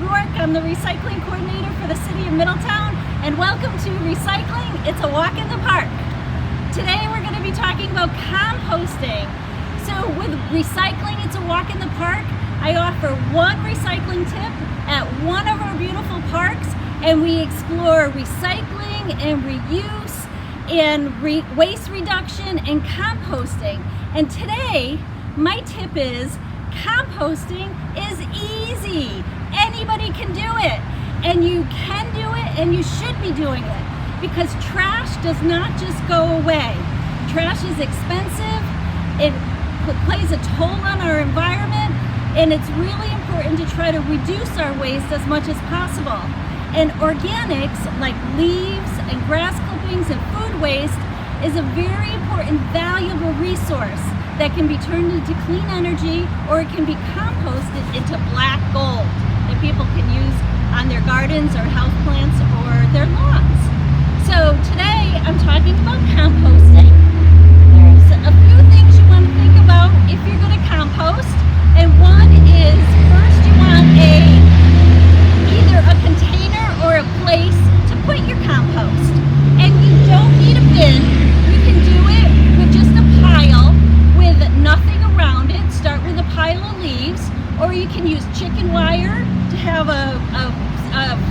Rourke. I'm the recycling coordinator for the city of Middletown, and welcome to Recycling. It's a walk in the park. Today we're going to be talking about composting. So with Recycling, it's a walk in the park, I offer one recycling tip at one of our beautiful parks, and we explore recycling and reuse and waste reduction and composting. And today, my tip is composting is easy. Anybody can do it, and you can do it, and you should be doing it, because trash does not just go away. Trash is expensive, it plays a toll on our environment, and it's really important to try to reduce our waste as much as possible. And organics like leaves and grass clippings and food waste is a very important, valuable resource that can be turned into clean energy, or it can be composted into black gold that people can use on their gardens or houseplants or their lawns. So today I'm talking about composting. There's a few things you want to think about if you're going to compost, and one is first you want either a container or a place to put your compost. And you don't need a bin. You can do it with just a pile with nothing around it. Start with a pile of leaves, or you can use chicken wire to have a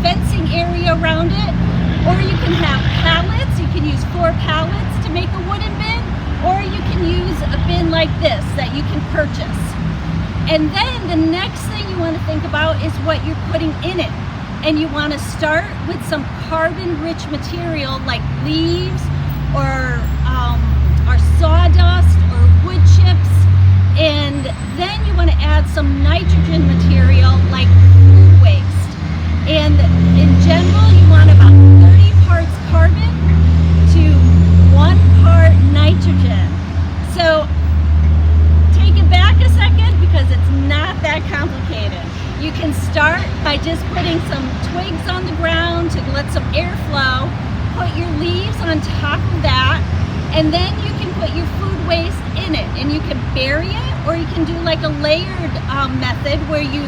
fencing area around it, or you can have pallets. You can use 4 pallets to make a wooden bin, or you can use a bin like this that you can purchase. And then the next thing you want to think about is what you're putting in it. And you want to start with some carbon-rich material like leaves or sawdust or wood chips, and then you want to add some nitrogen material like food waste. And in general, you want about 30 parts carbon to 1 part nitrogen. So take it back a second, because it's not that complicated. You can start by just putting some twigs on the ground to let some air flow. Put your leaves on top of that, and then you can put your food waste in it, and you can bury it, or you can do like a layered method where you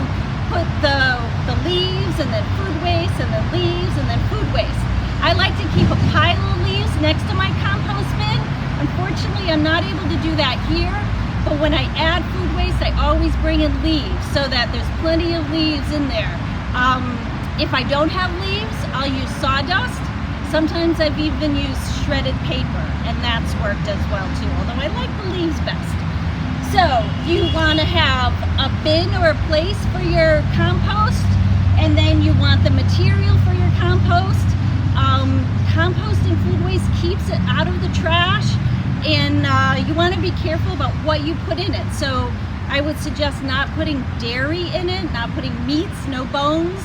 put the leaves and then food waste and then leaves and then food waste. I like to keep a pile of leaves next to my compost bin. Unfortunately, I'm not able to do that here, but when I add food waste, I always bring in leaves so that there's plenty of leaves in there. If I don't have leaves, I'll use sawdust. Sometimes I've even used shredded paper, and that's worked as well too, although I like the leaves best. So you want to have a bin or a place for your compost, and then you want the material for your compost. Composting food waste keeps it out of the trash, and you want to be careful about what you put in it. So I would suggest not putting dairy in it, not putting meats, no bones.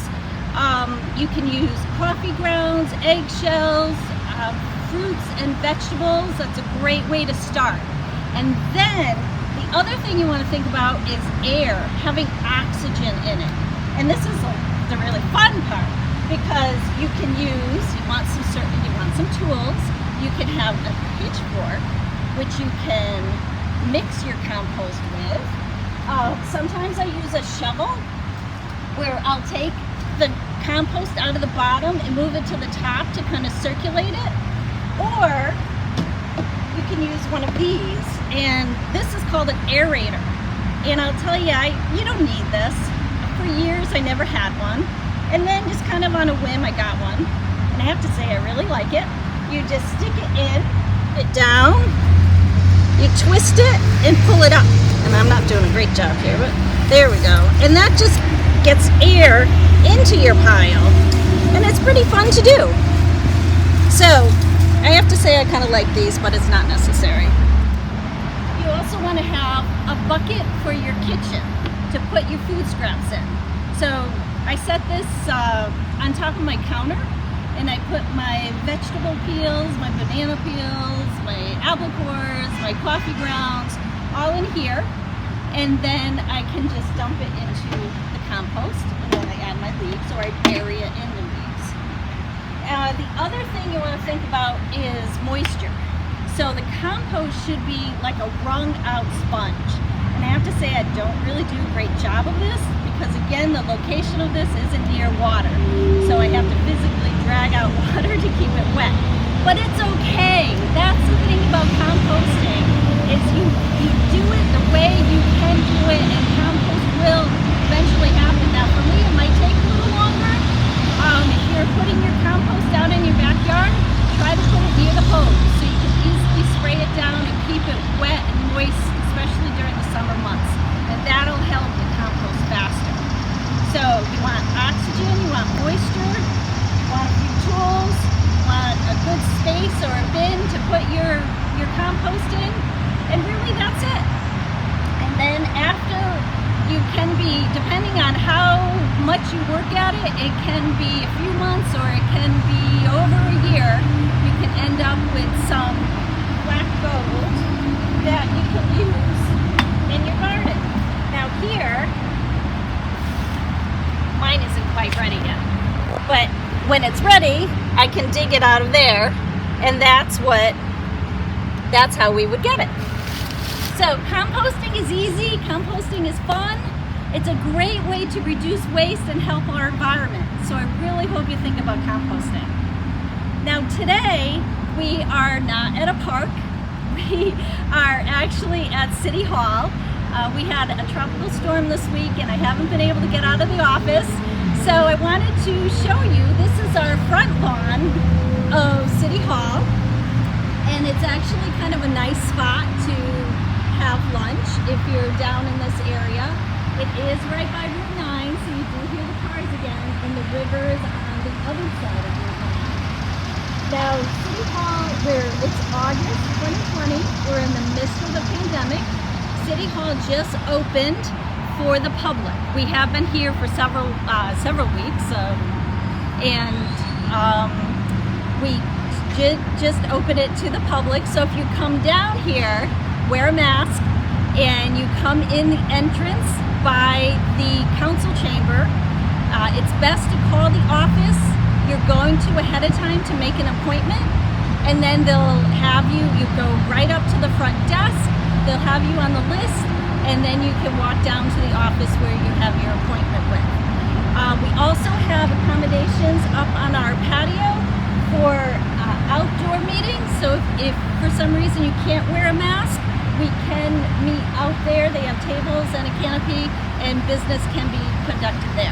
You can use coffee grounds, eggshells, fruits and vegetables. That's a great way to start. And then the other thing you want to think about is air, having oxygen in it. And this is the really fun part, because you can use, you want some tools. You can have a pitchfork, which you can mix your compost with. Sometimes I use a shovel, where I'll take the compost out of the bottom and move it to the top to kind of circulate it. Or you can use one of these, and this is called an aerator. And I'll tell you, you don't need this. For years I never had one, and then just kind of on a whim I got one, and I have to say I really like it. You just stick it in, it down, you twist it and pull it up. And I'm not doing a great job here, but there we go. And that just gets air into your pile, and it's pretty fun to do. So I have to say I kind of like these, but it's not necessary. You also want to have a bucket for your kitchen to put your food scraps in. So I set this on top of my counter, and I put my vegetable peels, my banana peels, my apple cores, my coffee grounds, all in here. And then I can just dump it into the compost, and then I add my leaves, or I bury it in the leaves. The other thing you want to think about is moisture. So the compost should be like a wrung out sponge. And I have to say I don't really do a great job of this, because it again, the location of this isn't near water, so I have to physically drag out water to keep it wet. But it's okay. That's the thing about composting, is you do it the way you can do it, and compost will eventually happen. Now for me, it might take a little longer. If you're putting your compost out in your backyard, try to put it near the hose so you can easily spray it down and keep it wet and moist, especially during the summer months. And that'll help the compost faster. So you want oxygen, you want moisture, you want a few tools, you want a good space or a bin to put your compost in, and really that's it. And then after, you can be, depending on how much you work at it, it can be a few months or it can be over a year. You can end up with some black gold that you can use in your garden. Now here, mine isn't quite ready yet, but when it's ready, I can dig it out of there, and that's how we would get it. So composting is easy, composting is fun. It's a great way to reduce waste and help our environment. So I really hope you think about composting. Now today, we are not at a park. We are actually at City Hall. We had a tropical storm this week and I haven't been able to get out of the office. So I wanted to show you, this is our front lawn of City Hall. And it's actually kind of a nice spot to have lunch if you're down in this area. It is right by Route 9, so you do hear the cars again, and the river is on the other side of Route 9. Now, City Hall, it's August 2020, we're in the midst of the pandemic. City Hall just opened for the public. We have been here for several weeks, and we just opened it to the public. So if you come down here, wear a mask, and you come in the entrance by the council chamber. It's best to call the office you're going to ahead of time to make an appointment, and then they'll have you go right up to the front desk, they'll have you on the list, and then you can walk down to the office where you have your appointment with. We also have accommodations up on our patio for outdoor meetings, so if for some reason you can't wear a mask, we can meet out there. They have tables and a canopy, and business can be conducted there.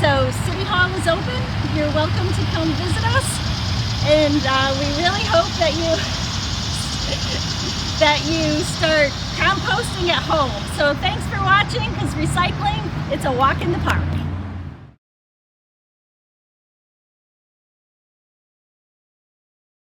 So City Hall is open. You're welcome to come visit us, and we really hope that you start composting at home. So thanks for watching, because recycling, it's a walk in the park.